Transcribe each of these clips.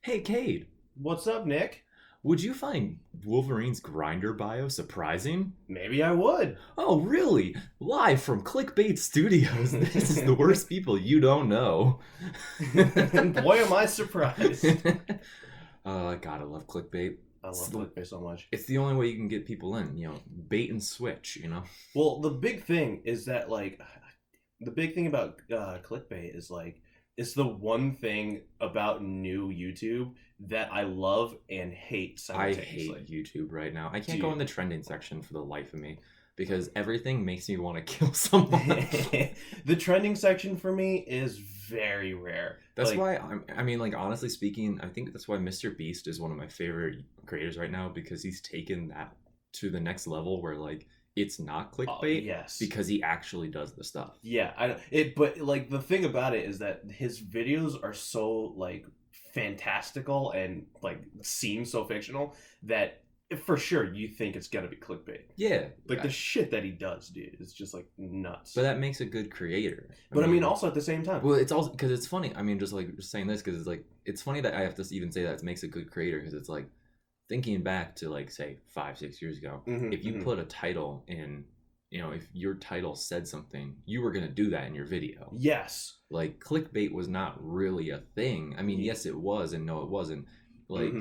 Hey, Cade, What's up, Nick? would you find Wolverine's Grindr bio surprising? Maybe I would. Oh, really? Live from Clickbait Studios. This is the worst people you don't know. And boy, am I surprised. God, I love clickbait. I It's love the, clickbait so much. it's the only way you can get people in, bait and switch. Well, the big thing is that, the big thing about clickbait is, it's the one thing about new YouTube that I love and hate I hate simultaneously. YouTube right now. I can't go in Dude. the trending section for the life of me because everything makes me want to kill someone. The trending section for me is very rare. That's why like honestly speaking, I think that's why Mr. Beast is one of my favorite creators right now because he's taken that to the next level where like it's not clickbait Yes. because he actually does the stuff. Yeah, but like the thing about it is that his videos are so like fantastical and like seem so fictional that for sure you think it's gonna be clickbait. Yeah, Like the shit that he does, dude, is just like nuts. but that makes a good creator. But I mean, also at the same time, well, it's also because it's funny. I mean, just saying this because it's like it's funny that I have to even say that it makes a good creator because it's like thinking back to like say 5-6 years ago, if you put a title in, if your title said something, you were gonna do that in your video. yes, Like clickbait was not really a thing. I mean, yes, it was, and no, it wasn't. Like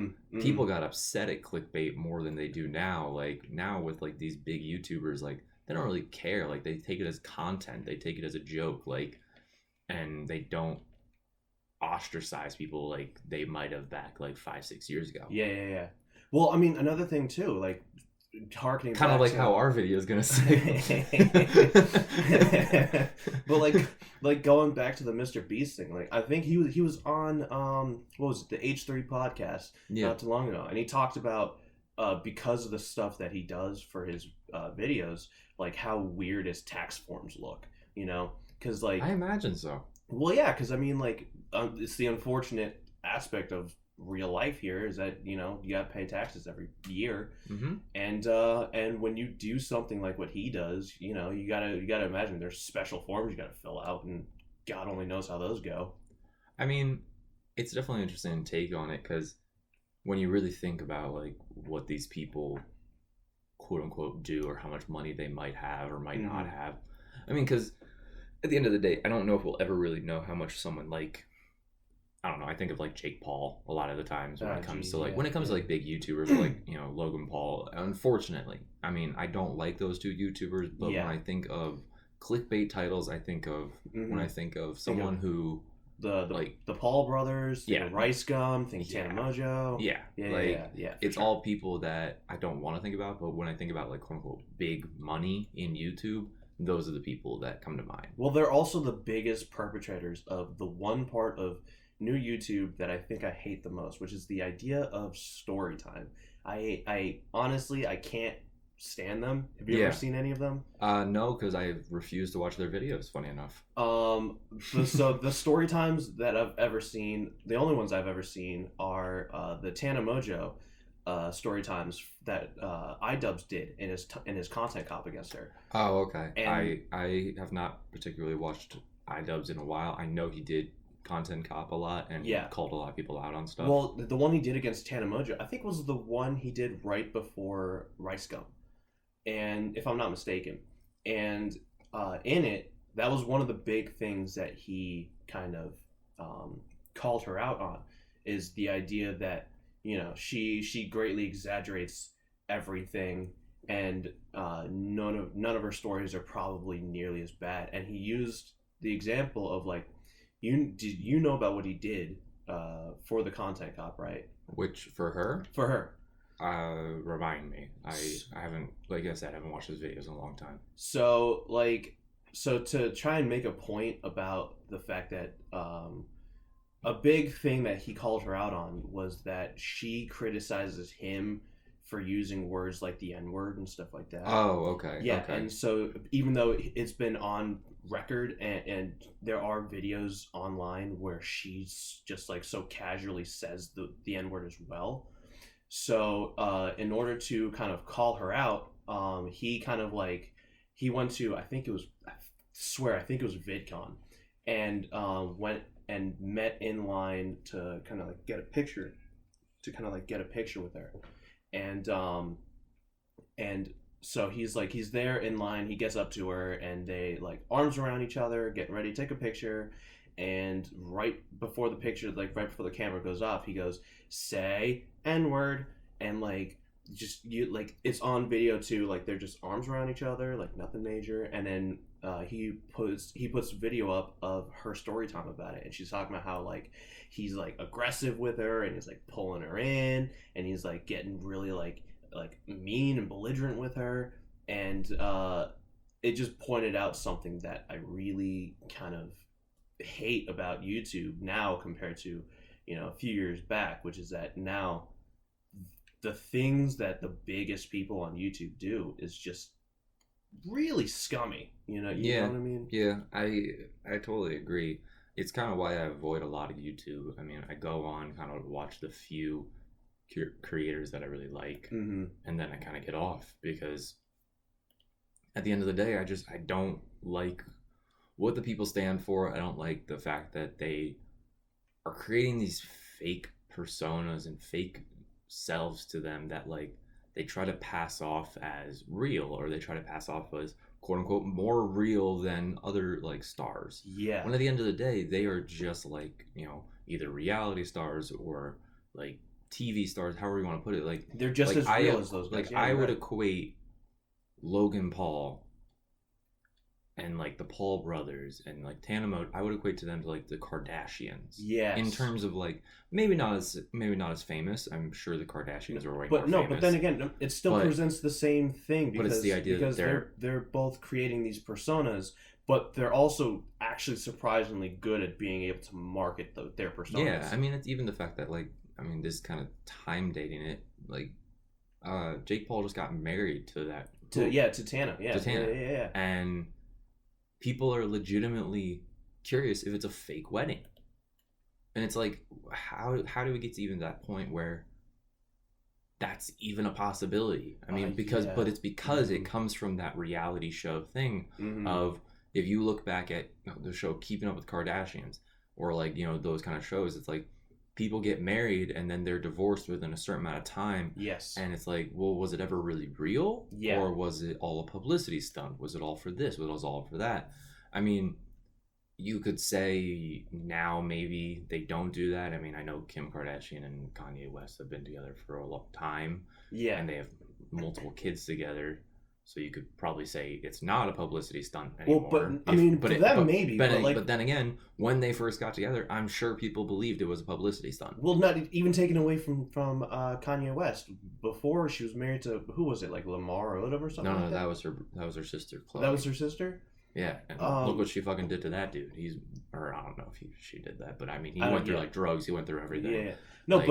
people got upset at clickbait more than they do now. Like now with like these big YouTubers, like they don't really care. Like they take it as content, they take it as a joke, like, and they don't ostracize people like they might have back like 5-6 years ago. yeah. Well, I mean, another thing too, like harkening Kind of back like to how our video is gonna say. but like going back to the Mr. Beast thing, like I think he was on what was it, the H3 podcast Yeah. not too long ago, and he talked about because of the stuff that he does for his videos, like how weird his tax forms look, because like I imagine so. well, yeah, because I mean, like, it's the unfortunate aspect of real life here is that you got to pay taxes every year, Mm-hmm. and when you do something like what he does, you gotta imagine there's special forms you gotta fill out, and God only knows how those go. I mean, it's definitely an interesting take on it because when you really think about like what these people quote unquote do or how much money they might have or might not have, I mean, because at the end of the day, I don't know if we'll ever really know how much someone like I don't know. I think of like Jake Paul a lot of the times when it comes to like when it comes to like big YouTubers like Logan Paul. Unfortunately, I mean I don't like those two YouTubers, but when I think of clickbait titles, I think of when I think of someone who the Paul brothers, Rice Gum, Tana Mojo, it's all people that I don't want to think about, but when I think about like quote unquote big money in YouTube, those are the people that come to mind. Well, they're also the biggest perpetrators of the one part of new YouTube that I think I hate the most, which is the idea of story time. I honestly I can't stand them. Have you ever seen any of them? No, because I refuse to watch their videos. Funny enough. So the story times that I've ever seen, the only ones I've ever seen are the Tana Mojo story times that iDubbbz did in his content cop against her. Oh, okay. And I have not particularly watched iDubbbz in a while. I know he did content cop a lot and called a lot of people out on stuff. Well, the one he did against Tana Mojo, I think was the one he did right before Rice Gum, and if I'm not mistaken, and in it, that was one of the big things that he kind of called her out on, is the idea that she greatly exaggerates everything, and none of her stories are probably nearly as bad. And he used the example of like, you know about what he did for the content cop, right? Which for her? For her. Remind me. I haven't, like I said, I haven't watched his videos in a long time. So to try and make a point about the fact that a big thing that he called her out on was that she criticizes him for using words like the N-word and stuff like that. Oh, okay. Yeah, okay. And so even though it's been on record and there are videos online where she's just like so casually says the N-word as well. So in order to kind of call her out, he kind of like, he went to, I think it was VidCon, and went and met in line to kind of like get a picture, with her, and so he's there in line. He gets up to her, and they like arms around each other, getting ready to take a picture. And right before the camera goes off, he goes, "Say N-word," and like just you like it's on video too. Like they're just arms around each other, like nothing major. And then he puts video up of her story time about it, and she's talking about how like he's like aggressive with her, and he's like pulling her in, and he's like getting really like mean and belligerent with her. And it just pointed out something that I really kind of hate about YouTube now compared to a few years back, which is that now the things that the biggest people on YouTube do is just really scummy. You know what I mean? Yeah, I totally agree. It's kind of why I avoid a lot of YouTube. I mean, I go on kind of watch the few creators that I really like, Mm-hmm. and then I kind of get off because at the end of the day, I don't like what the people stand for. I don't like the fact that they are creating these fake personas and fake selves to them that like they try to pass off as real, or they try to pass off as quote unquote more real than other like stars. Yeah. When at the end of the day, they are just like, either reality stars or like TV stars, however you want to put it. Like they're just as real as those guys. Like I would equate Logan Paul and like the Paul brothers and like Tana Mode, I would equate to them to like the Kardashians. Yes. In terms of like maybe not as famous. I'm sure the Kardashians are way more famous. But then again, it still presents the same thing because, but it's the idea because that they're both creating these personas, but they're also actually surprisingly good at being able to market their personas. Yeah, I mean, it's even the fact that this kind of time dating it, like Jake Paul just got married to Tana. Yeah. And people are legitimately curious if it's a fake wedding. And it's like, how do we get to even that point where that's even a possibility? I mean, but it's because it comes from that reality show thing of, if you look back at the show Keeping Up with Kardashians, or like, those kind of shows, it's like people get married and then they're divorced within a certain amount of time. Yes. And it's like, well, was it ever really real? Yeah. Or was it all a publicity stunt? Was it all for this? Was it all for that? I mean, you could say now maybe they don't do that. I mean, I know Kim Kardashian and Kanye West have been together for a long time. Yeah. And they have multiple kids together. So you could probably say it's not a publicity stunt anymore. Well, but then again, when they first got together, I'm sure people believed it was a publicity stunt. Well, not even taken away from Kanye West. Before, she was married to, who was it, like Lamar Odom or something? No, that was her sister, Chloe. That was her sister? Yeah, and look what she fucking did to that dude. I don't know if she did that, but I mean, he went through like drugs. He went through everything. Yeah, no, like,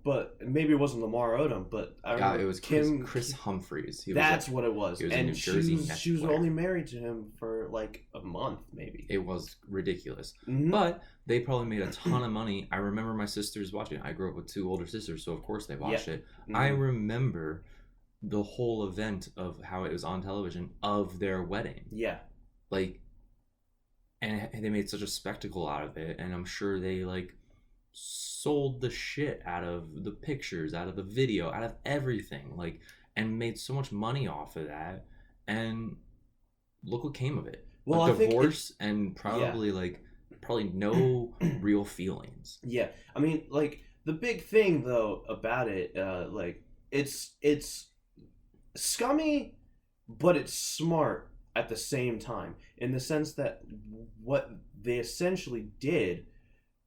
but maybe it wasn't Lamar Odom, but I remember it was Chris Humphries. That's what it was. He was in New Jersey. She was only married to him for like a month, maybe. It was ridiculous, mm-hmm. but they probably made a ton of money. I remember my sisters watching it. I grew up with two older sisters, so of course they watched it. Mm-hmm. I remember the whole event of how it was on television of their wedding. Yeah. Like, and they made such a spectacle out of it, and I'm sure they like sold the shit out of the pictures, out of the video, out of everything, like, and made so much money off of that. And look what came of it. Well, a divorce and probably no real feelings. Yeah, I mean, like, the big thing though about it, like, it's scummy, but it's smart at the same time, in the sense that what they essentially did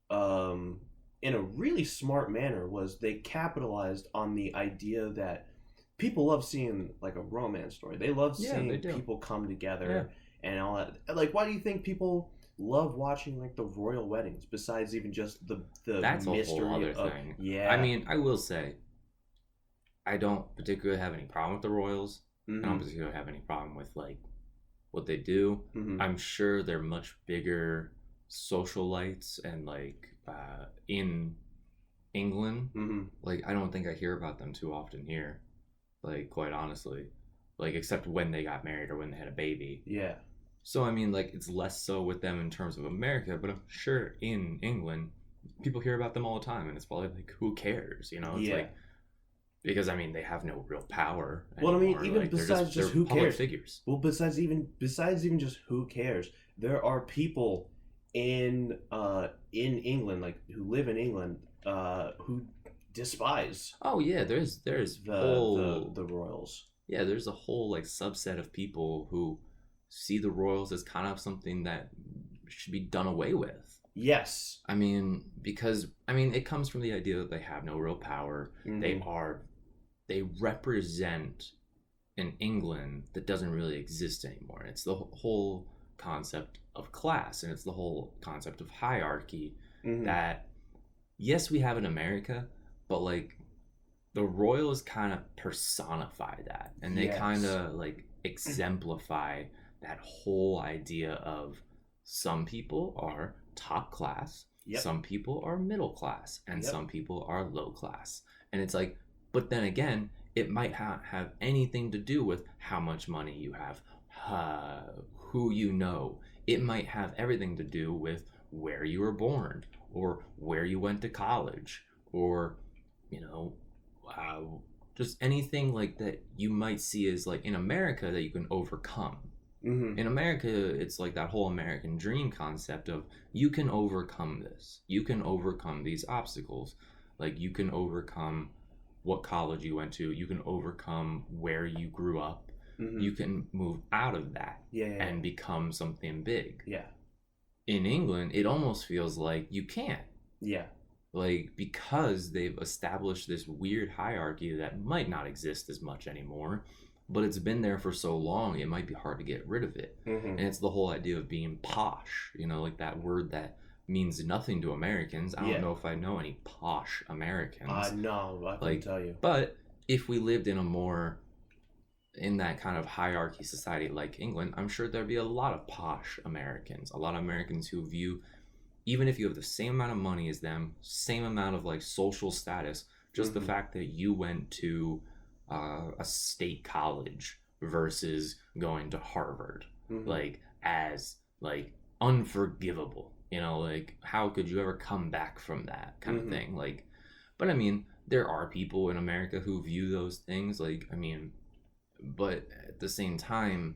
in a really smart manner was they capitalized on the idea that people love seeing like a romance story. They love seeing people come together and all that. Like, why do you think people love watching like the royal weddings besides even just the That's mystery a whole other thing. Yeah. I mean, I will say I don't particularly have any problem with the royals. Mm-hmm. I don't particularly have any problem with like what they do. Mm-hmm. I'm sure they're much bigger socialites and like in England. Mm-hmm. Like, I don't think I hear about them too often here, like, quite honestly, like, except when they got married or when they had a baby. Yeah. So I mean, like it's less so with them in terms of America, but I'm sure in England, people hear about them all the time, and it's probably like, who cares? You know, it's Yeah. like because I mean they have no real power Well, I mean, anymore. even Like besides they're just who public cares. figures. Well, besides even just who cares, there are people in England, like who live in England, who despise Oh yeah, there's whole the royals. yeah, there's a whole like subset of people who see the royals as kind of something that should be done away with. Yes. I mean, because I mean, it comes from the idea that they have no real power. Mm-hmm. They represent an England that doesn't really exist anymore. And it's the whole concept of class, and it's the whole concept of hierarchy Mm-hmm. that yes, we have in America, but like the Royals kind of personify that, and they kind Yes. of like exemplify that whole idea of some people are top class, Yep. some people are middle class, and Yep. some people are low class. And it's like, but then again, it might have anything to do with how much money you have, who you know. It might have everything to do with where you were born, or where you went to college, or you know, uh, just anything like that you might see as like in America that you can overcome. Mm-hmm. In America, it's like that whole American dream concept of you can overcome this. You can overcome these obstacles. Like you can overcome what college you went to. You can overcome where you grew up. Mm-hmm. You can move out of that Yeah. and become something big. Yeah. In England, it almost feels like you can't. Yeah. Like because they've established this weird hierarchy that might not exist as much anymore, but it's been there for so long it might be hard to get rid of it. Mm-hmm. And it's the whole idea of being posh, you know, like that word that means nothing to Americans. I don't know if I know any posh Americans. No, I couldn't tell you. But if we lived in a more in that kind of hierarchy society like England, I'm sure there'd be a lot of posh Americans, a lot of Americans who view, even if you have the same amount of money as them, same amount of like social status, just the fact that you went to a state college versus going to Harvard, like as like unforgivable, you know, like how could you ever come back from that kind of thing? Like, but I mean, there are people in America who view those things like, I mean, but at the same time,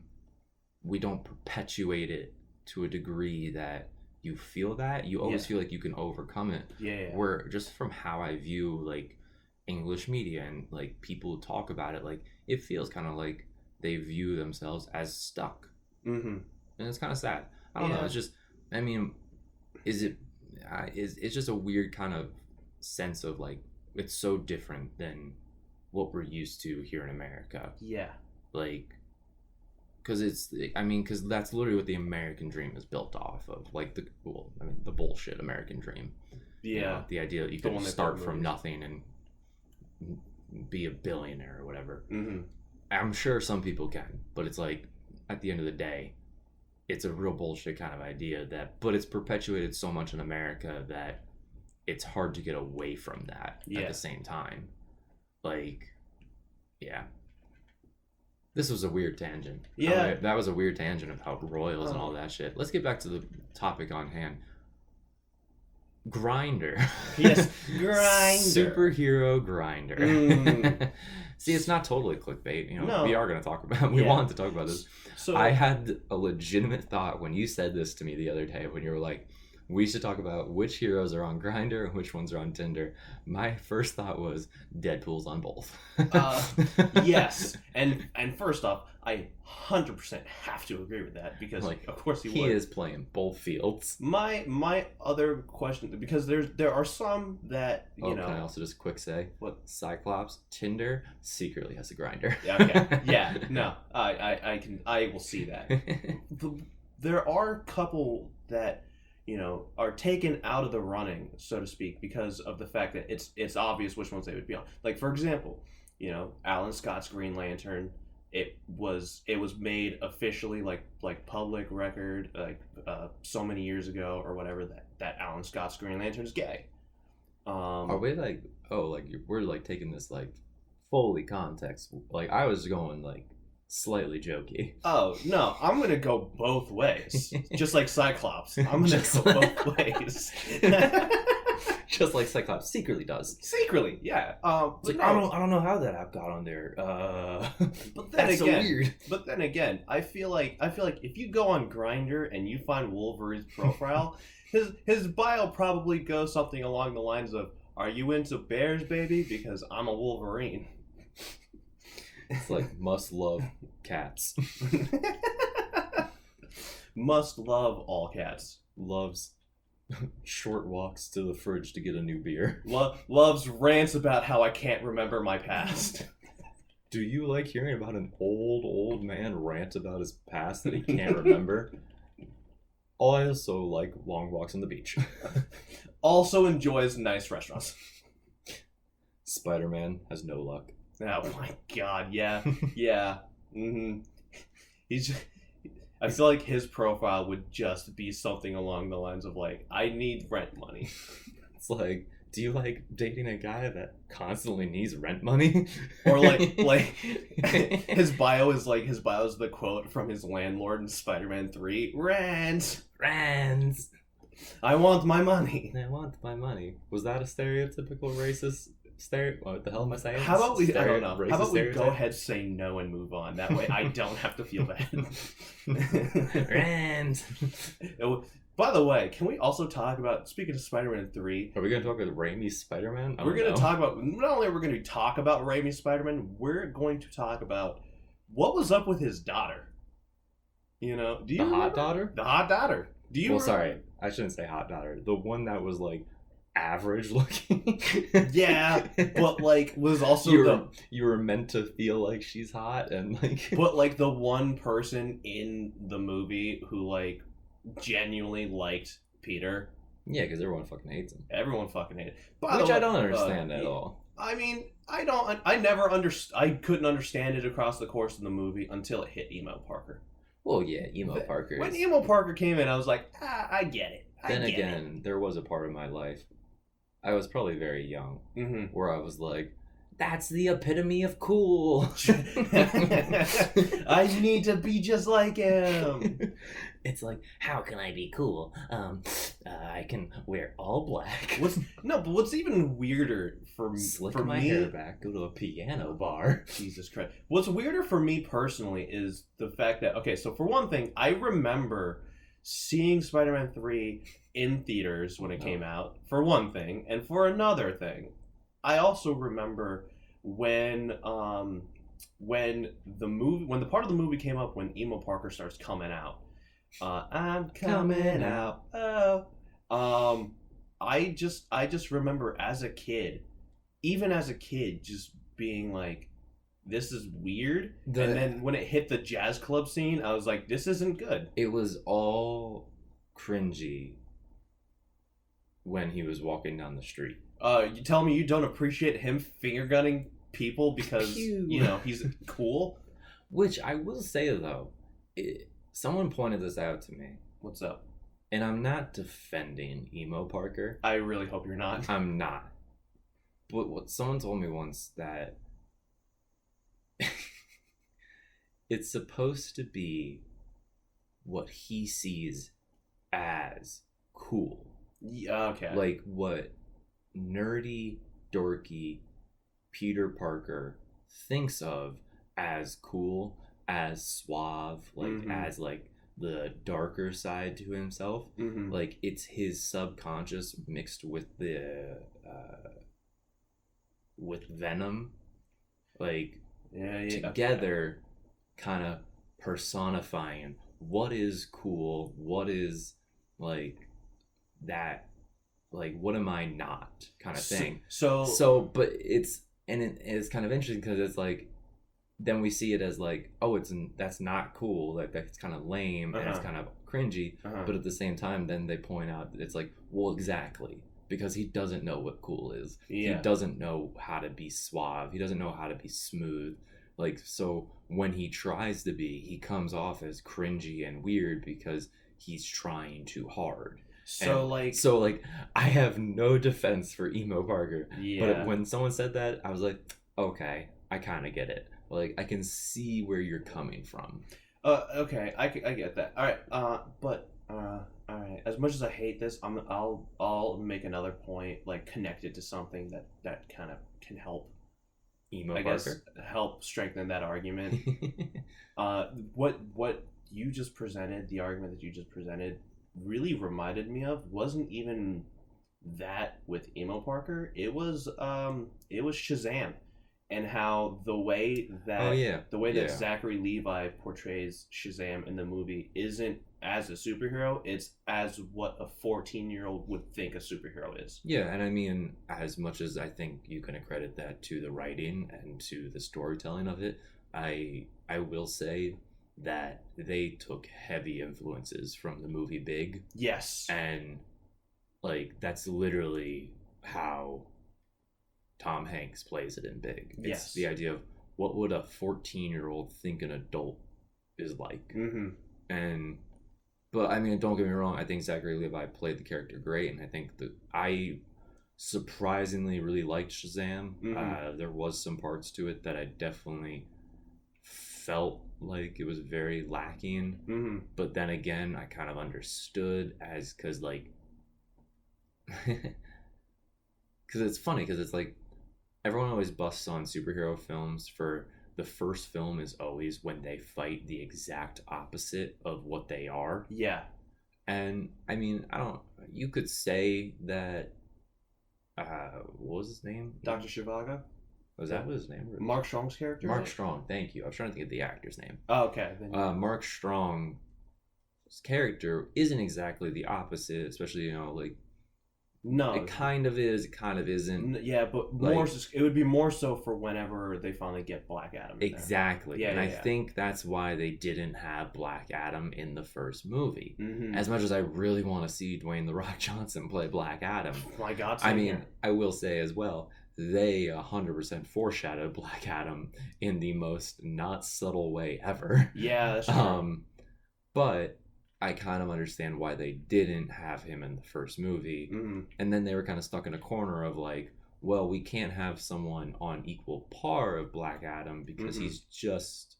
we don't perpetuate it to a degree that you feel that you always feel like you can overcome it. Yeah. Where just from how I view like English media and like people who talk about it, like it feels kind of like they view themselves as stuck. And it's kind of sad. I don't know. It's just, I mean, it's just a weird kind of sense of like it's so different than what we're used to here in America. Yeah. Like, because because that's literally what the American dream is built off of. Like the bullshit American dream. Yeah. You know, the idea that you can start from nothing and be a billionaire or whatever. I'm sure some people can, but it's like at the end of the day, it's a real bullshit kind of idea but it's perpetuated so much in America that it's hard to get away from that at the same time. Like, yeah. This was a weird tangent. Yeah. That was a weird tangent about royals and all that shit. Let's get back to the topic on hand. Grindr. Yes, Grindr. Superhero Grindr. See, it's not totally clickbait. You know, No. we are going to talk about. We wanted to talk about this. So I had a legitimate thought when you said this to me the other day. When you were like, "We should talk about which heroes are on Grindr and which ones are on Tinder." My first thought was Deadpool's on both. Yes, and first off, I 100% have to agree with that because Like, of course he would. is playing both fields. My other question, because there are some that you know. Can I also just quick say What? Cyclops Tinder secretly has a Grindr. Yeah, okay. Yeah. No. I will see that. There are a couple that you know are taken out of the running, so to speak, because of the fact that it's obvious which ones they would be on. Like for example, you know, Alan Scott's Green Lantern. It was made officially like public record like so many years ago or whatever that Alan Scott's Green Lantern is gay. Are we like we're like taking this like fully context? Like I was going like slightly jokey. Oh, no, I'm going to go both ways. Just like Cyclops. I'm going to go both ways. Just like Cyclops secretly does. Secretly, yeah. It's like, I don't know how that app got on there. But then that's so again, weird. But then again, I feel like if you go on Grindr and you find Wolverine's profile, his bio probably goes something along the lines of, "Are you into bears, baby? Because I'm a Wolverine." It's like, must love cats. Must love all cats. Loves short walks to the fridge to get a new beer. Loves rants about how I can't remember my past. Do you like hearing about an old man rant about his past that he can't remember? I also like long walks on the beach. Also enjoys nice restaurants. Spider-Man has no luck. Oh my god, yeah. Yeah. Mm-hmm. I feel like his profile would just be something along the lines of like, I need rent money. It's like, do you like dating a guy that constantly needs rent money? Or like his bio is the quote from his landlord in Spider-Man 3. Rent! I want my money. I want my money. Was that a stereotypical racist what the hell am I saying? How about we? I don't know. How about we stereotype? go ahead, say no, and move on? That way, I don't have to feel bad. Rand. By the way, can we also talk about, speaking of Spider-Man 3? Are we going to talk about Raimi's Spider-Man? We're going to talk about, not only are we going to talk about Raimi's Spider-Man, we're going to talk about what was up with his daughter. You know, do you remember? Hot daughter? The hot daughter. Do you? Well, sorry, I shouldn't say hot daughter. The one that was like average looking. Yeah, but like was also you were meant to feel like she's hot and like. But like the one person in the movie who like genuinely liked Peter. Yeah, because everyone fucking hates him. Everyone fucking hated. Which I don't understand at all. I mean, I couldn't understand it across the course of the movie until it hit Emo Parker. Well, yeah, Emo Parker. When Emo Parker came in, I was like, I get it. Then again, there was a part of my life, I was probably very young, where I was like, that's the epitome of cool. I need to be just like him. It's like, how can I be cool? I can wear all black. What's even weirder for my hair back, go to a piano bar. Jesus Christ. What's weirder for me personally is the fact that, okay, so for one thing, I remember seeing Spider-Man 3 in theaters when it came out, for one thing, and for another thing, I also remember when the part of the movie came up when Emo Parker starts coming out. I'm coming out. Oh. I just remember as a kid, just being like, this is weird. And then when it hit the jazz club scene, I was like, this isn't good. It was all cringy when he was walking down the street. You tell me you don't appreciate him finger gunning people because, you know, he's cool? Which I will say, though, someone pointed this out to me. What's up? And I'm not defending Emo Parker. I really hope you're not. I'm not. But what someone told me once that it's supposed to be what he sees as cool. Yeah, okay. Like what nerdy, dorky Peter Parker thinks of as cool, as suave, like as like the darker side to himself. Like it's his subconscious mixed with the with Venom, like together, kind of personifying what is cool, what is like that, like what am I not kind of thing. So but it's kind of interesting because it's like then we see it as like, oh, that's not cool, like that's kind of lame and it's kind of cringy, but at the same time then they point out that it's like, well, exactly, because he doesn't know what cool is. He doesn't know how to be suave, he doesn't know how to be smooth, like, so when he tries to be, he comes off as cringy and weird because he's trying too hard. So I have no defense for Emo Parker, but when someone said that, I was like, okay, I kind of get it. Like, I can see where you're coming from. Okay, I get that. All right, all right. As much as I hate this, I'll make another point, like connected to something that kind of can help. Emo I guess Parker. help strengthen that argument. What you just presented, the argument that you just presented, really reminded me of wasn't even that with Emo Parker. It was Shazam, and how Oh yeah, the way that yeah, Zachary Levi portrays Shazam in the movie isn't as a superhero. It's as what a 14-year-old would think a superhero is. yeah. And I mean, as much as I think you can accredit that to the writing and to the storytelling of it, I will say that they took heavy influences from the movie Big, Yes. and like that's literally how Tom Hanks plays it in Big. It's Yes. the idea of what would a 14-year-old think an adult is like. Mm-hmm. And but I mean, don't get me wrong, I think Zachary Levi played the character great, and I think that I surprisingly really liked Shazam. There was some parts to it that I definitely felt like it was very lacking. Mm-hmm. But then again, I kind of understood as because like because it's funny because it's like everyone always busts on superhero films for the first film is always when they fight the exact opposite of what they are. Yeah. And I mean, I don't. You could say that. What was his name? Dr. Shivago? Was that what his name was? Mark Strong's character? Mark Strong. Thank you. I was trying to think of the actor's name. Oh, okay. Mark Strong's character isn't exactly the opposite, especially like No. it kind of is, it kind of isn't. Yeah, but more. It would be more so for whenever they finally get Black Adam. Exactly. Yeah, and I think that's why they didn't have Black Adam in the first movie. Mm-hmm. As much as I really want to see Dwayne The Rock Johnson play Black Adam. My God. I mean, I will say as well, they 100% foreshadowed Black Adam in the most not subtle way ever. Yeah, that's true. But I kind of understand why they didn't have him in the first movie. Mm-hmm. And then they were kind of stuck in a corner of like, well, we can't have someone on equal par of Black Adam because he's just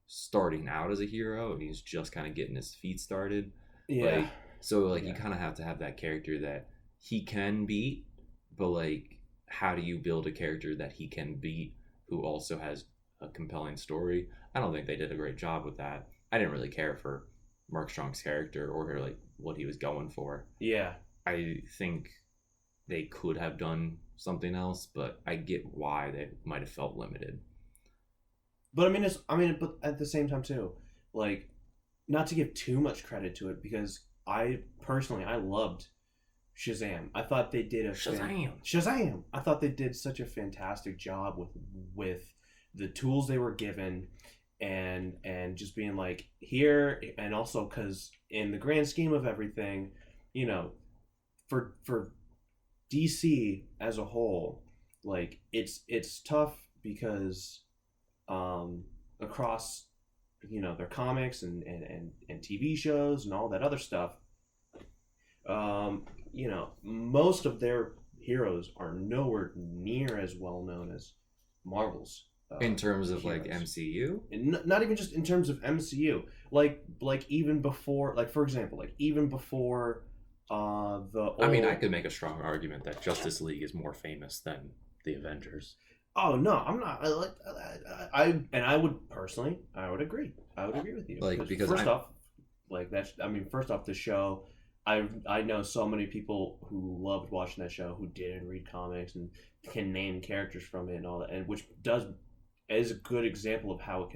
starting out as a hero and he's just kind of getting his feet started. Yeah. You kind of have to have that character that he can beat, but like, how do you build a character that he can beat who also has a compelling story? I don't think they did a great job with that. I didn't really care for Mark Strong's character or like what he was going for. Yeah. I think they could have done something else, but I get why they might have felt limited. But but at the same time too, like, not to give too much credit to it because I loved Shazam. I thought they did Shazam. I thought they did such a fantastic job with the tools they were given, and just being like here, and also because in the grand scheme of everything, for DC as a whole, like it's tough because across their comics and TV shows and all that other stuff, most of their heroes are nowhere near as well known as Marvel's. In terms of heroes. Like MCU, and not even just in terms of MCU, like even before, like for example, like even before I mean, I could make a strong argument that Justice League is more famous than the Avengers. Oh no, I'm not. I would personally, I would agree. I would agree with you. Like because first off, the show. I know so many people who loved watching that show who didn't read comics and can name characters from it and all that, and which is a good example of how it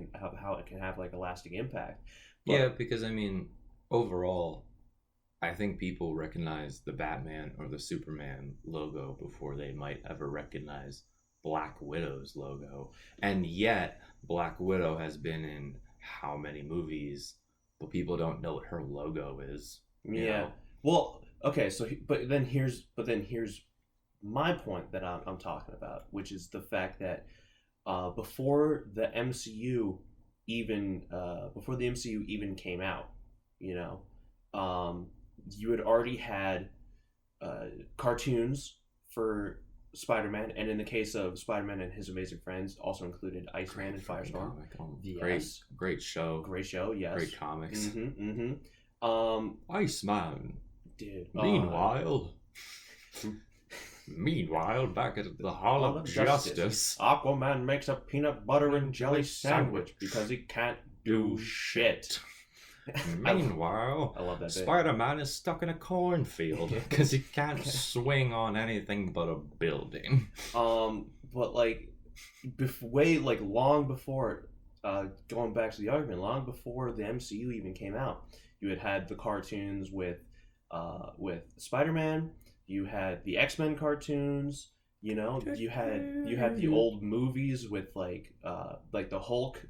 can have like a lasting impact. But, yeah, because I mean, overall, I think people recognize the Batman or the Superman logo before they might ever recognize Black Widow's logo, and yet Black Widow has been in how many movies, but people don't know what her logo is. Yeah. Well, okay. So, but then here's my point that I'm talking about, which is the fact that before the MCU even came out, you had already had cartoons for Spider-Man, and in the case of Spider-Man and His Amazing Friends, also included Iceman and Firestorm. Yes. Great show. Great show, yes. Great comics. Iceman. Dude. Meanwhile, back at the Hall of Justice, Aquaman makes a peanut butter and jelly sandwich because he can't do shit. Meanwhile, I love that bit. Spider-Man is stuck in a cornfield because he can't swing on anything but a building. But like, long before, going back to the argument, long before the MCU even came out, you had the cartoons with Spider-Man. You had the X-Men cartoons. You know, you had the old movies with like the Hulk.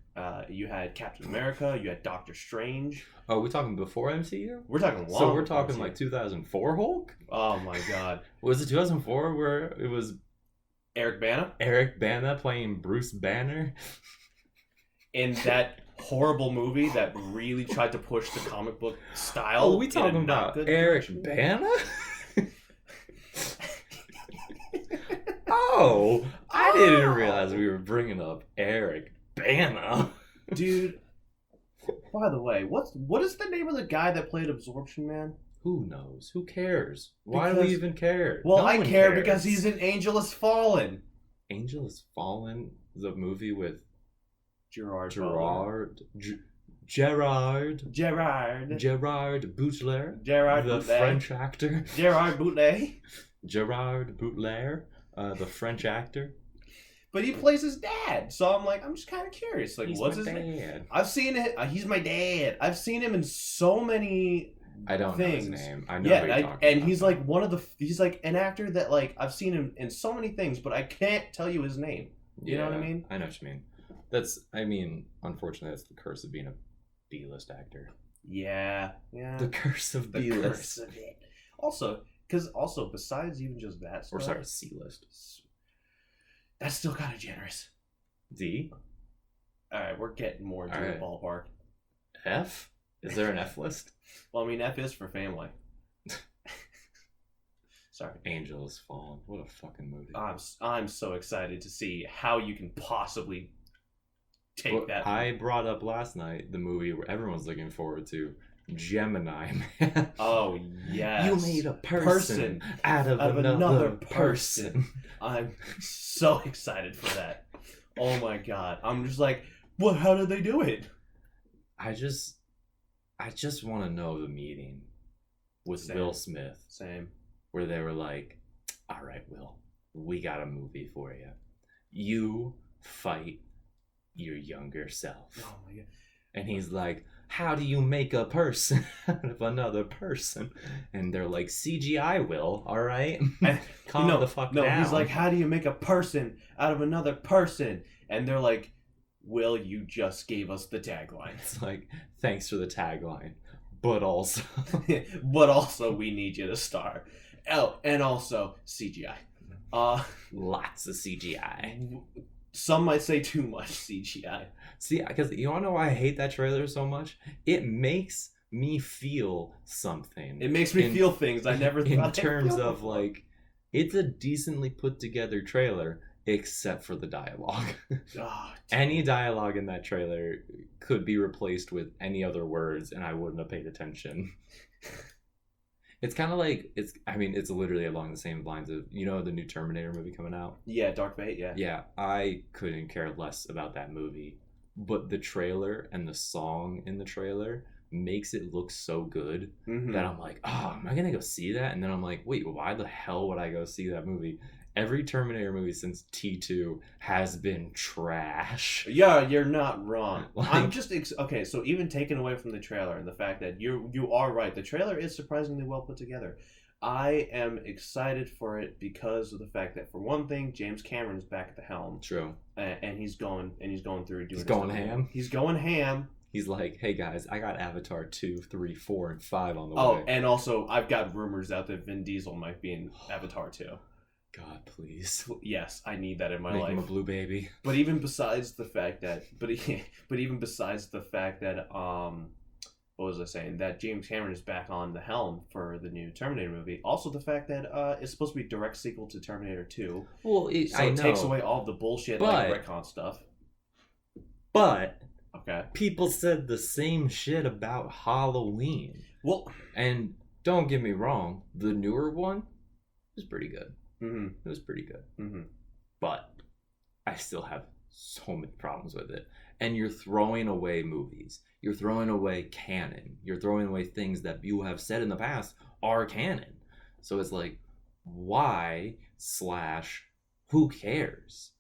You had Captain America. You had Doctor Strange. Oh, we're talking before MCU? We're talking long. So we're talking like 2004 Hulk? Oh my god. Was it 2004 where it was Eric Bana? Eric Bana playing Bruce Banner? In that horrible movie that really tried to push the comic book style. Oh, we talking about Eric Bana? Oh, I didn't realize we were bringing up Eric Bana. Dude, by the way, what is the name of the guy that played Absorption Man? Who knows? Who cares? Why do we even care? Well, I care because he's in Angel Has Fallen. Angel Has Fallen is a movie with Gerard Butler, the French actor. Gerard Butler. Gerard Butler, the French actor. But he plays his dad, so I'm just kind of curious. Like, what's his name? I've seen it. He's my dad. I've seen him in so many. I don't things. know his name. I know. Yeah, and he's like he's like an actor that like I've seen him in so many things, but I can't tell you his name. You know what I mean? I know what you mean. Unfortunately, that's the curse of being a B-list actor. Yeah. The curse of B-list. Curse of it. Also, besides even just that stuff, or sorry, C-list. That's still kind of generous. D. All right, we're getting more into the ballpark. F. Is there an F list? Well, I mean, F is for family. Sorry. Angel Has Fallen. What a fucking movie. I'm so excited to see how you can possibly take that. I brought up last night the movie where everyone's looking forward to, Gemini Man. Oh, yes. You made a person out of another person. I'm so excited for that. Oh my god. I'm just like, what? How did they do it? I just want to know the meeting with Will Smith. Same. Where they were like, all right, Will, we got a movie for you. You fight your younger self. Oh my god. And he's like, how do you make a person out of another person? And they're like, CGI, Will, all right? Calm the fuck down. No, he's like, how do you make a person out of another person? And they're like, Will, you just gave us the tagline. It's like, thanks for the tagline. But also... we need you to star. Oh, and also CGI. Lots of CGI. Some might say too much CGI. See, because you want to know why I hate that trailer so much? It makes me feel something. It makes me feel things I never thought. In terms of like, it's a decently put together trailer, except for the dialogue. Oh, any dialogue in that trailer could be replaced with any other words, and I wouldn't have paid attention. It's kind of like, it's literally along the same lines of, the new Terminator movie coming out? Yeah, Dark Fate, yeah. Yeah, I couldn't care less about that movie. But the trailer and the song in the trailer makes it look so good that I'm like, oh, am I going to go see that? And then I'm like, wait, why the hell would I go see that movie? Every Terminator movie since T2 has been trash. Yeah, you're not wrong. I'm just okay. So even taken away from the trailer and the fact that you are right, the trailer is surprisingly well put together. I am excited for it because of the fact that, for one thing, James Cameron's back at the helm. True. And he's going through doing. He's going ham. He's going ham. He's like, hey guys, I got Avatar 2, 3, 4, and 5 on the way. Oh, and also I've got rumors out that Vin Diesel might be in Avatar 2. God, please. Yes, I need that in my life. life. Make him a blue baby. But even besides the fact that, what was I saying? That James Cameron is back on the helm for the new Terminator movie. Also, the fact that it's supposed to be a direct sequel to Terminator 2. Well, So it takes away all the bullshit like retcon stuff. But okay, people said the same shit about Halloween. Well, and don't get me wrong, the newer one was pretty good. Mm-hmm. It was pretty good. Mm-hmm. But I still have so many problems with it. And you're throwing away movies. You're throwing away canon. You're throwing away things that you have said in the past are canon. So it's like, why / who cares?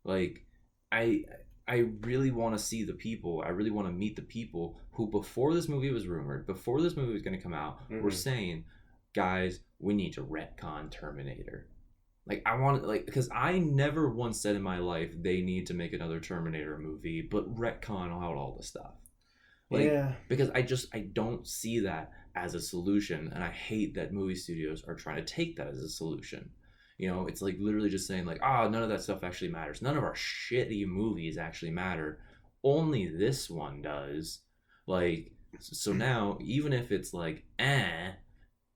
Like, I really want to see the people. I really want to meet the people who, before this movie was rumored, before this movie was going to come out, were saying, guys, we need to retcon Terminator. Like, I want, like, because I never once said in my life they need to make another Terminator movie, but retcon out all the stuff. Like, yeah. Because I don't see that as a solution, and I hate that movie studios are trying to take that as a solution. You know, it's like literally just saying like, none of that stuff actually matters. None of our shitty movies actually matter. Only this one does. Like, so now, even if it's like,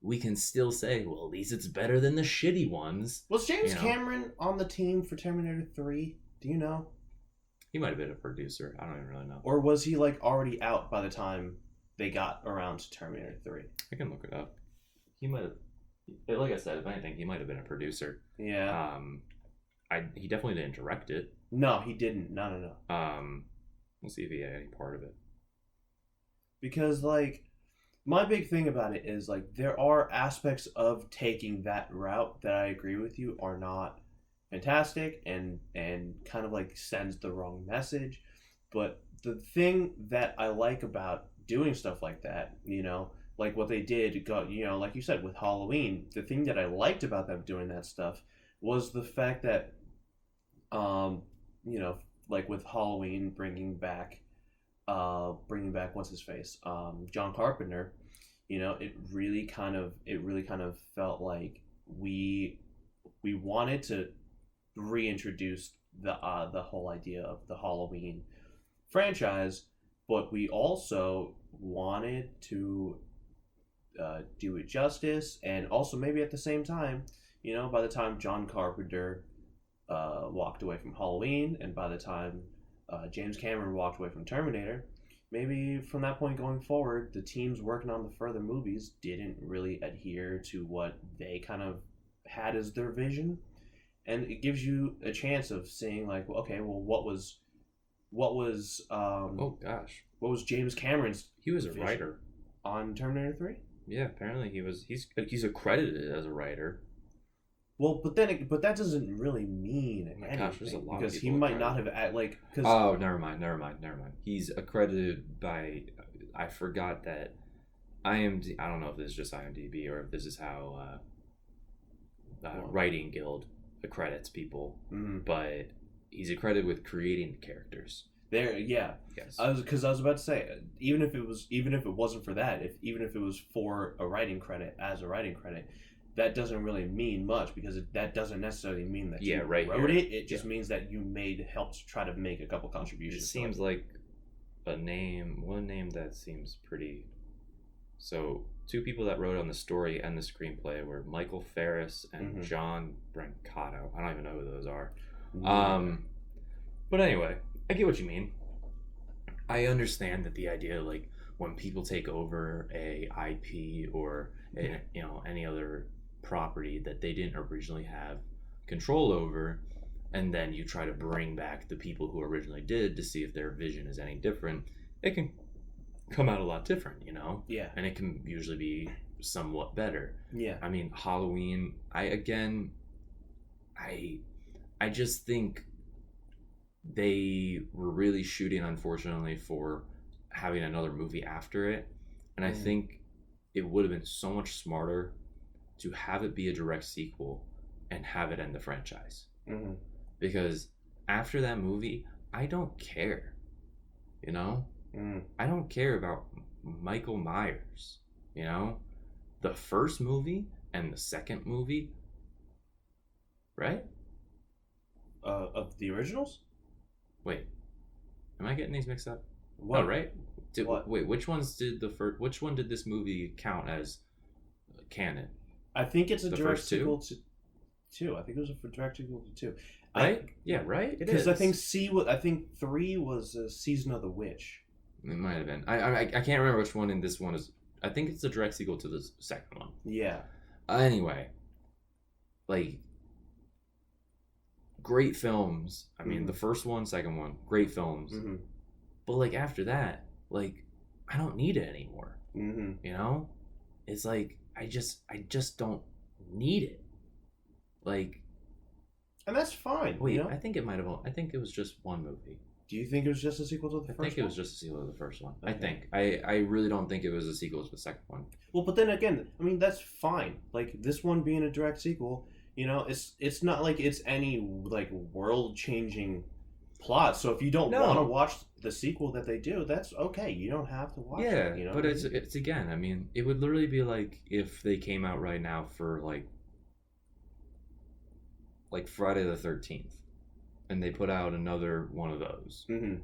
we can still say, well, at least it's better than the shitty ones. Was James Cameron on the team for Terminator 3? Do you know? He might have been a producer. I don't even really know. Or was he like already out by the time they got around to Terminator 3? I can look it up. He might have, like I said, if anything, he might have been a producer. Yeah. He definitely didn't direct it. No, he didn't. No. We'll see if he had any part of it. Because, like, my big thing about it is, like, there are aspects of taking that route that I agree with you are not fantastic and kind of, like, sends the wrong message. But the thing that I like about doing stuff like that, you know, like what they did, like you said, with Halloween, the thing that I liked about them doing that stuff was the fact that, you know, like with Halloween, bringing back what's his face, John Carpenter, you know, it really kind of felt like we wanted to reintroduce the whole idea of the Halloween franchise, but we also wanted to do it justice, and also maybe at the same time, you know, by the time John Carpenter walked away from Halloween, and by the time James Cameron walked away from Terminator, maybe from that point going forward, the teams working on the further movies didn't really adhere to what they kind of had as their vision, and it gives you a chance of seeing like, okay, well, what was oh gosh, what was James Cameron's? He was a writer on Terminator 3. Yeah, apparently he's accredited as a writer. Well, but that doesn't really mean anything. Gosh, there's a lot because of he might not have like. Cause... Oh, never mind. He's accredited by. I forgot that IMDb. I don't know if this is just IMDb or if this is how Writing Guild accredits people. Mm-hmm. But he's accredited with creating the characters. There, yeah. Yes. I was about to say, even if it wasn't for that, even if it was for a writing credit, that doesn't really mean much, because that doesn't necessarily mean that you wrote it. It just means that you helped try to make a couple contributions. It seems like one name that seems pretty. So 2 people that wrote on the story and the screenplay were Michael Ferris and John Brancato. I don't even know who those are. But anyway, I get what you mean. I understand that the idea, like, when people take over a IP or any other property that they didn't originally have control over, and then you try to bring back the people who originally did to see if their vision is any different, it can come out a lot different, you know? Yeah. And it can usually be somewhat better. Yeah. I mean, Halloween, I just think they were really shooting, unfortunately, for having another movie after it. And I think it would have been so much smarter to have it be a direct sequel and have it end the franchise. Mm-hmm. Because after that movie, I don't care. You know? I don't care about Michael Myers. You know? The first movie and the second movie, right? Of the originals? Wait, am I getting these mixed up? What? Oh, right? What? Wait, which ones did the first? Which one did this movie count as canon? I think it's a The direct first two? sequel to two. I think it was a direct sequel to two. Right? Yeah, right. It Because is. I think 3 was Season of the Witch. It might have been. I can't remember which one in this one is. I think it's a direct sequel to the second one. Yeah. Anyway, like, great films. I mean, the first one, second one, great films. Mm-hmm. But like after that, like, I don't need it anymore. Mm-hmm. You know, it's like I just don't need it. Like, and that's fine. wait, you know? I think it might have. I think it was just one movie. Do you think it was just a sequel to the first one? I think it was just a sequel to the first one. Okay. I think. I really don't think it was a sequel to the second one. Well, but then again, I mean, that's fine. Like, this one being a direct sequel, you know, it's not like it's any, like, world-changing plot. So if you don't want to watch the sequel that they do, that's okay. You don't have to watch it. You know, but it's again, I mean, it would literally be like if they came out right now for, like Friday the 13th. And they put out another one of those. Mm-hmm.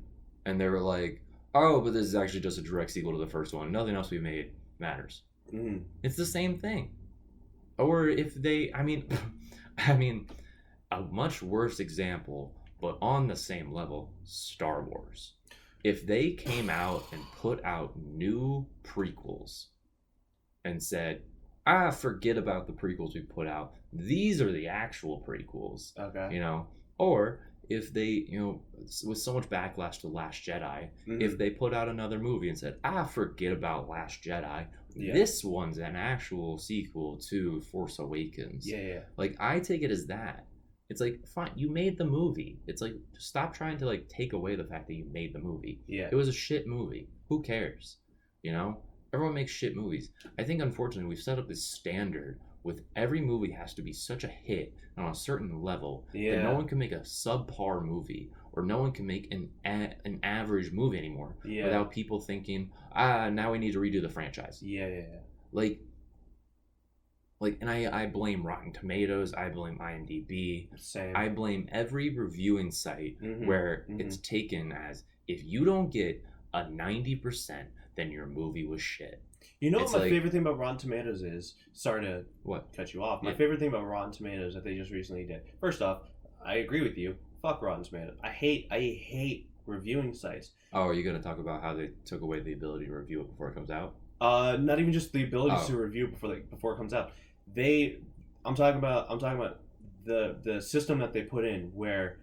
And they were like, oh, but this is actually just a direct sequel to the first one. Nothing else we made matters. Mm-hmm. It's the same thing. Or if they, I mean, a much worse example, but on the same level, Star Wars. If they came out and put out new prequels and said, forget about the prequels we put out. These are the actual prequels. Okay. You know? Or if they, you know, with so much backlash to Last Jedi, if they put out another movie and said, forget about Last Jedi, this one's an actual sequel to Force Awakens. Yeah. Like, I take it as that. It's like, fine, you made the movie. It's like, stop trying to, like, take away the fact that you made the movie. Yeah. It was a shit movie. Who cares? You know? Everyone makes shit movies. I think, unfortunately, we've set up this standard with every movie has to be such a hit on a certain level that no one can make a subpar movie or no one can make an average movie anymore without people thinking, now we need to redo the franchise. Like, and I blame Rotten Tomatoes, I blame IMDb, Same. I blame every reviewing site where it's taken as, if you don't get a 90%, then your movie was shit. You know what my favorite thing about Rotten Tomatoes is? Sorry to cut you off. My favorite thing about Rotten Tomatoes that they just recently did. First off, I agree with you. Fuck Rotten Tomatoes. I hate reviewing sites. Oh, are you going to talk about how they took away the ability to review it before it comes out? Not even just the ability to review before it comes out. I'm talking about the system that they put in where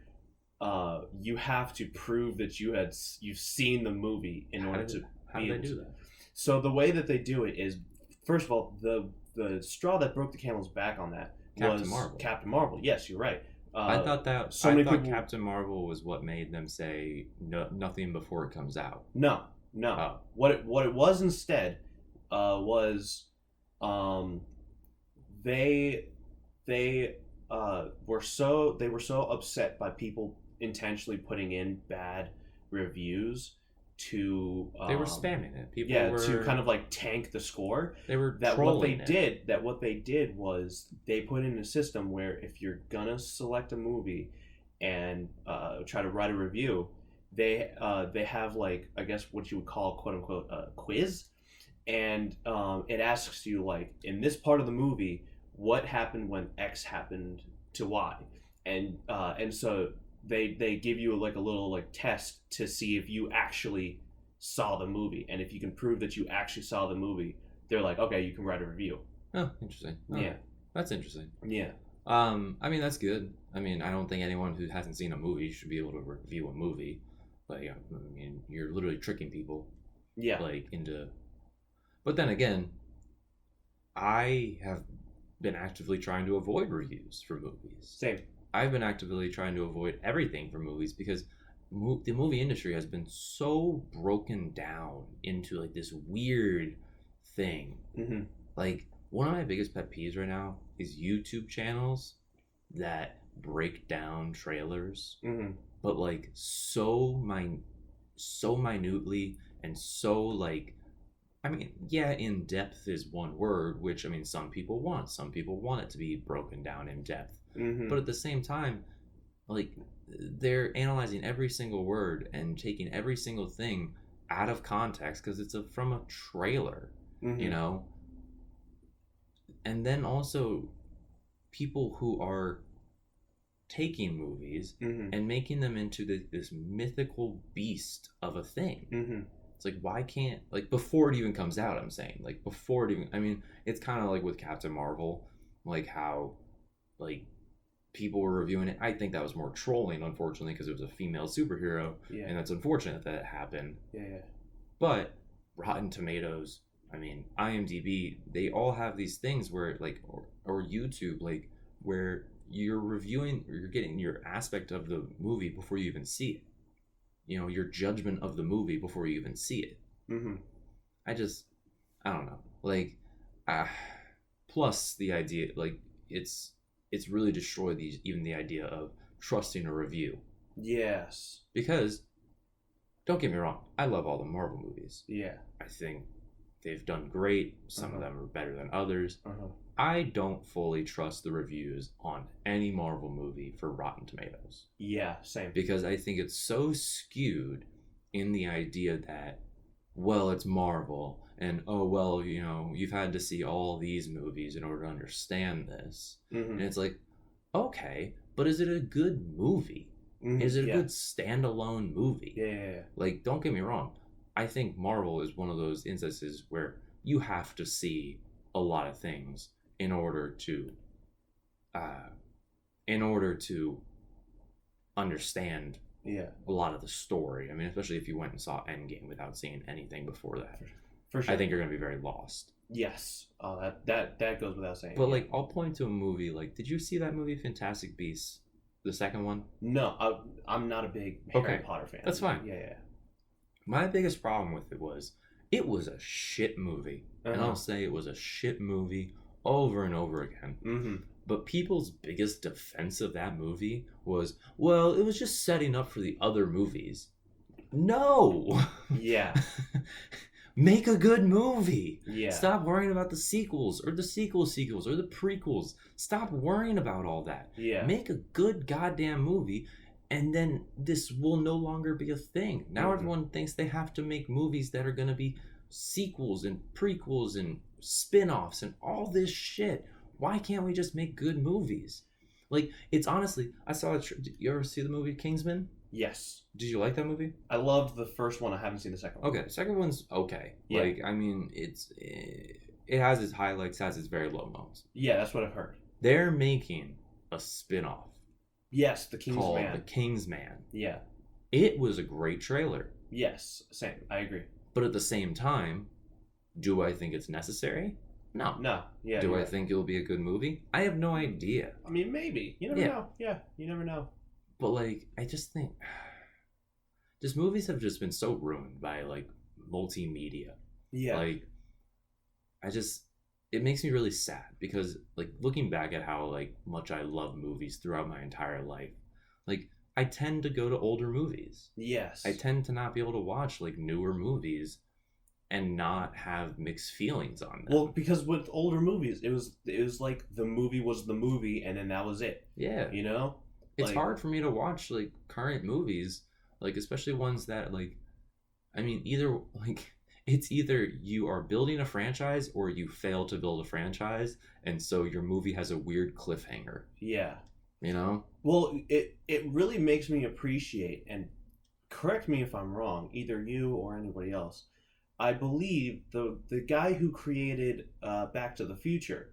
you have to prove that you've seen the movie in order to. How do they do that? So the way that they do it is, first of all, the straw that broke the camel's back on that was Captain Marvel. Yes, you're right. I thought Captain Marvel was what made them say nothing before it comes out. No. Oh. What it was instead was they were so upset by people intentionally putting in bad reviews to they were spamming it. People to kind of like tank the score. They were what they did was they put in a system where if you're gonna select a movie and try to write a review, they have, like, I guess what you would call, quote unquote, a quiz, and it asks you, like, in this part of the movie, what happened when X happened to Y, and so they give you, like, a little, like, test to see if you actually saw the movie, and if you can prove that you actually saw the movie, they're like, okay, you can write a review. Oh, interesting. Oh, yeah, that's interesting. Yeah. I mean, that's good. I mean, I don't think anyone who hasn't seen a movie should be able to review a movie. Like, I mean, you're literally tricking people. Yeah. Like, into. But then again, I have been actively trying to avoid reviews for movies. Same. I've been actively trying to avoid everything for movies because the movie industry has been so broken down into, like, this weird thing. Mm-hmm. Like, one of my biggest pet peeves right now is YouTube channels that break down trailers, but, like, so minutely and so, like, I mean, yeah, in depth is one word, which, I mean, some people want it to be broken down in depth. But at the same time, like, they're analyzing every single word and taking every single thing out of context because it's from a trailer, you know? And then also people who are taking movies and making them into this mythical beast of a thing. It's like, why can't, like, before it even comes out, I'm saying, like, before it even, I mean, it's kind of like with Captain Marvel, like how, like, people were reviewing it. I think that was more trolling, unfortunately, because it was a female superhero, and that's unfortunate that it happened. But Rotten Tomatoes, I mean, IMDb, they all have these things where, like, or YouTube, like, where you're reviewing, or you're getting your aspect of the movie before you even see it. You know, your judgment of the movie before you even see it. I don't know. Like, plus the idea, like, it's really destroyed even the idea of trusting a review. Yes. Because, don't get me wrong, I love all the Marvel movies. Yeah. I think they've done great. Some of them are better than others. I don't fully trust the reviews on any Marvel movie for Rotten Tomatoes. Yeah, same. Because I think it's so skewed in the idea that, well, it's Marvel, and, oh, well, you know, you've had to see all these movies in order to understand this. And it's like, okay, but is it a good movie? Is it a good standalone movie? Yeah. Like, don't get me wrong. I think Marvel is one of those instances where you have to see a lot of things in order to understand a lot of the story. I mean, especially if you went and saw Endgame without seeing anything before that. For sure. I think you're going to be very lost. Yes. That goes without saying. But, like, I'll point to a movie, like, did you see that movie Fantastic Beasts? The second one? No, I'm not a big Harry Potter fan. That's fine. Yeah. My biggest problem with it was a shit movie. And I'll say it was a shit movie over and over again. But people's biggest defense of that movie was, well, it was just setting up for the other movies. No! Yeah. Make a good movie. Yeah. Stop worrying about the sequels or the sequels or the prequels. Stop worrying about all that. Yeah. Make a good goddamn movie, and then this will no longer be a thing. Now everyone thinks they have to make movies that are going to be sequels and prequels and spin-offs and all this shit. Why can't we just make good movies? Like, it's honestly, I saw did you ever see the movie Kingsman? Yes. Did you like that movie? I loved the first one. I haven't seen the second one. Okay, the second one's okay. Yeah. Like, I mean, it has its highlights, has its very low moments. Yeah, that's what I've heard. They're making a spin-off. Yes, The King's called Man. The King's Man. Yeah. It was a great trailer. Yes, same. I agree. But at the same time, do I think it's necessary? No. No. Yeah. Do I think it'll be a good movie? I have no idea. I mean, maybe. You never know. Yeah, you never know. But, like, I just think just movies have just been so ruined by, like, multimedia. Yeah. Like, it makes me really sad because, like, looking back at how, like, much I love movies throughout my entire life, like, I tend to go to older movies. Yes. I tend to not be able to watch, like, newer movies and not have mixed feelings on them. Well, because with older movies, it was like the movie was the movie and then that was it. Yeah. You know? It's hard for me to watch, like, current movies, like, especially ones that, like, I mean, either, like, it's either you are building a franchise or you fail to build a franchise, and so your movie has a weird cliffhanger. Yeah. You know? Well, it really makes me appreciate, and correct me if I'm wrong, either you or anybody else, I believe the guy who created Back to the Future,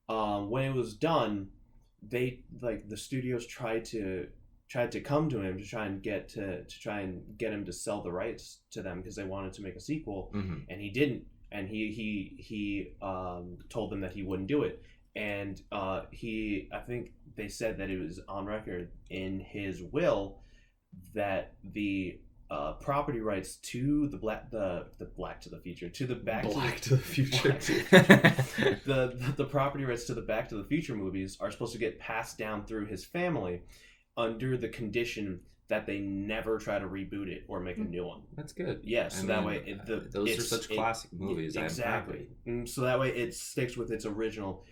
when it was done, they, like, the studios tried to come to him to try and get him to sell the rights to them because they wanted to make a sequel, and he didn't, and he told them that he wouldn't do it, and I think they said that it was on record in his will that the property rights to the Back to the Future, the property rights to the Back to the Future movies are supposed to get passed down through his family under the condition that they never try to reboot it or make a new one. That's good. Yes, so that way those are such classic movies. Exactly. So that way it sticks with its original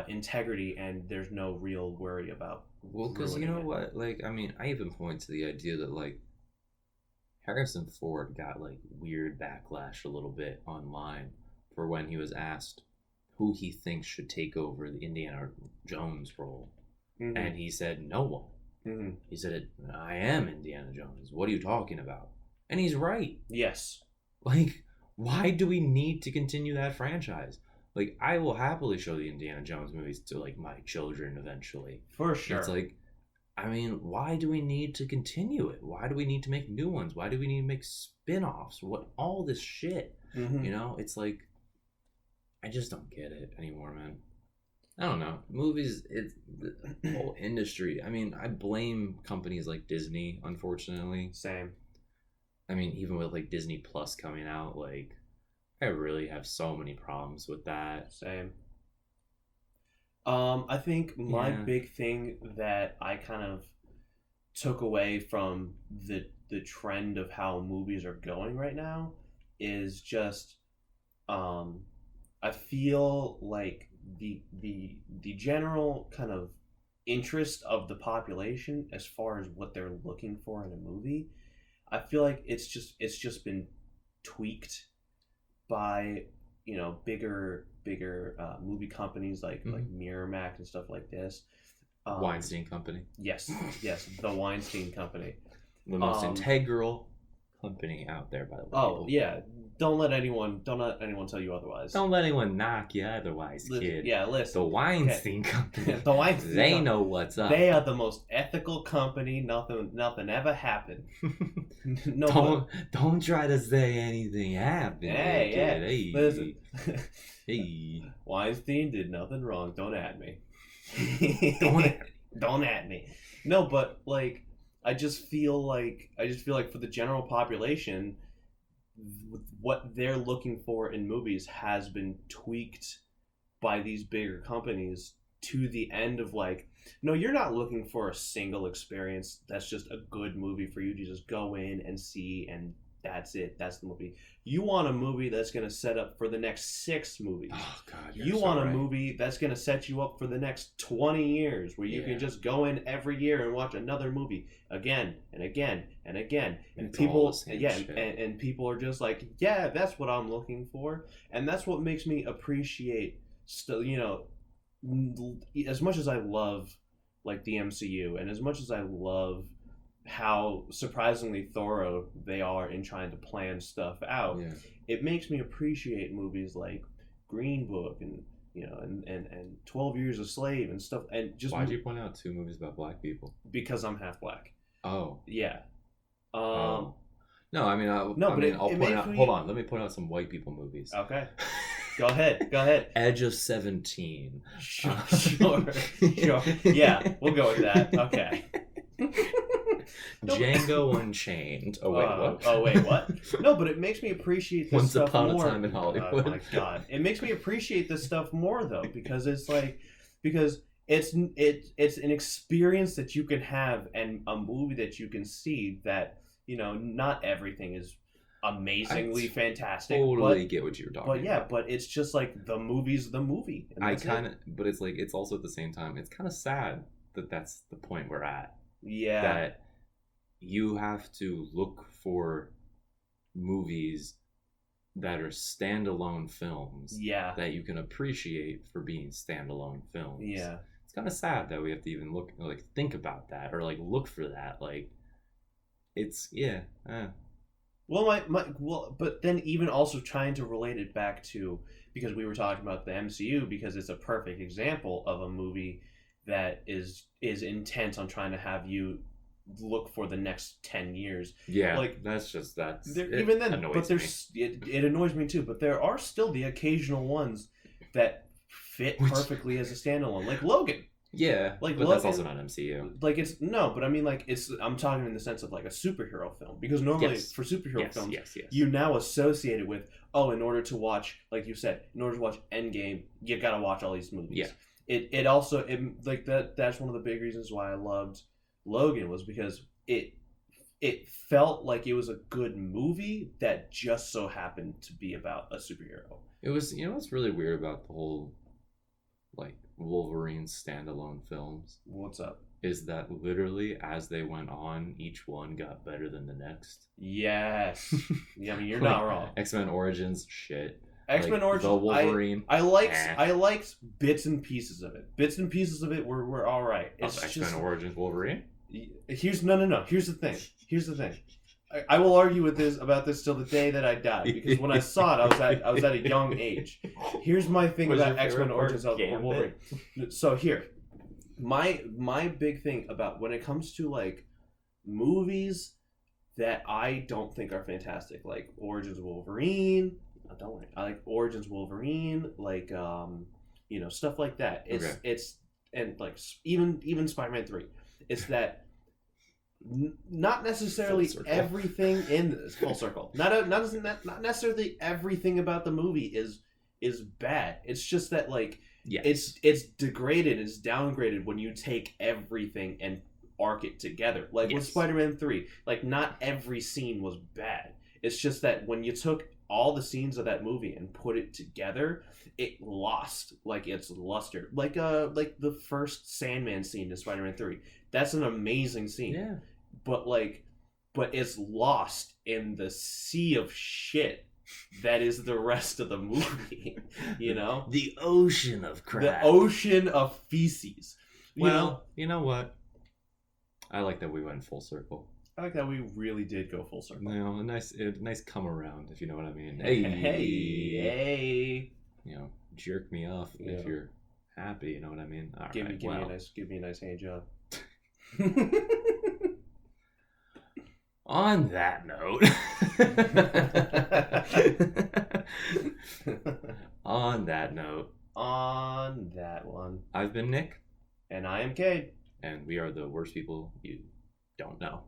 integrity, and there's no real worry about. Well, because you know what, like, I mean, I even point to the idea that, like, Harrison Ford got like weird backlash a little bit online for when he was asked who he thinks should take over the Indiana Jones role. Mm-hmm. And he said, no one. Mm-hmm. He said, I am Indiana Jones. What are you talking about? And he's right. Yes. Like, why do we need to continue that franchise? Like, I will happily show the Indiana Jones movies to, like, my children eventually. For sure. It's like, I mean, why do we need to continue it? Why do we need to make new ones? Why do we need to make spin-offs? What, all this shit? Mm-hmm. You know, it's like, I just don't get it anymore, man. I don't know. Movies, it's the whole industry. I mean, I blame companies like Disney, unfortunately. Same. I mean, even with like Disney Plus coming out, like, I really have so many problems with that. Same. I think my big thing that I kind of took away from the trend of how movies are going right now is just, I feel like the general kind of interest of the population as far as what they're looking for in a movie, I feel like it's just been tweaked by, you know, bigger movie companies like Miramax and stuff like this. Weinstein Company. Yes, the Weinstein Company, the most integral company out there, by the way. Oh people. Yeah, don't let anyone tell you otherwise. Don't let anyone knock you otherwise, kid. Yeah, listen. The Weinstein Company. The Weinstein they Company. know what's up. They are the most ethical company. Nothing ever happened. No, don't try to say anything happened. Hey, listen. Hey. Weinstein did nothing wrong. Don't at me. Don't at me. No, but like, I just feel like for the general population, what they're looking for in movies has been tweaked by these bigger companies to the end of like, no, you're not looking for a single experience that's just a good movie for you to just go in and see and that's it. That's the movie. You want a movie that's going to set up for the next 6 movies. Oh, God. You want a movie that's going to set you up for the next 20 years where you can just go in every year and watch another movie again and again and again. And people, and people are just like, yeah, that's what I'm looking for. And that's what makes me appreciate, still, you know, as much as I love like the MCU and as much as I love how surprisingly thorough they are in trying to plan stuff out, it makes me appreciate movies like Green Book and, you know, and 12 Years a Slave and stuff. And just why'd you point out 2 movies about black people? Because I'm half black. Oh. Yeah. No, I mean, I'll point out. Hold on, let me point out some white people movies. Okay. Go ahead. Edge of 17. Sure. Yeah, we'll go with that. Okay. Django Unchained. Oh wait, what? No, but it makes me appreciate this Once stuff more. Upon a Time in Hollywood. Oh my God, it makes me appreciate this stuff more though, because it's an experience that you can have and a movie that you can see that, you know, not everything is amazingly fantastic. Totally get what you're talking about. But it's just like the movie's the movie. But it's like, it's also at the same time, it's kind of sad that that's the point we're at. Yeah. That you have to look for movies that are standalone films. Yeah. That you can appreciate for being standalone films. Yeah. It's kind of sad that we have to even think about that or like look for that. Like, it's Well, but then even also trying to relate it back to, because we were talking about the MCU, because it's a perfect example of a movie that is intent on trying to have you look for the next 10 years. Yeah, like that's even then. But there's it annoys me too. But there are still the occasional ones that fit perfectly as a standalone, like Logan. Yeah, like but Logan, that's also not MCU. Like but I mean, like I'm talking in the sense of like a superhero film, because normally for superhero films, you now associate it with, in order to watch, like you said, in order to watch Endgame, you gotta watch all these movies. Yeah. It also like that's one of the big reasons why I loved Logan, was because it felt like it was a good movie that just so happened to be about a superhero. It was, you know what's really weird about the whole like Wolverine standalone films? What's up? is that literally as they went on, each one got better than the next. Yes. Yeah, I mean, you're Like, not wrong. X-Men Origins, shit. X-Men Like, Origins, the Wolverine. I liked eh. I liked bits and pieces of it. Bits and pieces of it were all right. It's X-Men just Origins Wolverine. here's no. Here's the thing. I will argue about this till the day that I die, because when I saw it, I was at a young age. Here's my thing Was about your X-Men favorite part Origins of Wolverine. So here, my big thing about when it comes to like movies that I don't think are fantastic, like Origins of Wolverine. I like Origins Wolverine, like stuff like that. It's and like even Spider-Man 3. It's that not necessarily everything in this full circle. Not necessarily everything about the movie is bad. It's just that like it's degraded, it's downgraded when you take everything and arc it together. Like with Spider-Man 3, like not every scene was bad. It's just that when you took all the scenes of that movie and put it together, it lost like its luster. Like the first Sandman scene in Spider-Man 3. That's an amazing scene. Yeah. But it's lost in the sea of shit that is the rest of the movie. You know? The ocean of crap. The ocean of feces. You know what? I like that we went full circle. I like that we really did go full circle. You know, a nice come around, if you know what I mean. Hey. You know, jerk me off if you're happy. You know what I mean. All give right, me a nice hand job. On that note, on that one, I've been Nick, and I am Cade, and we are the worst people you don't know.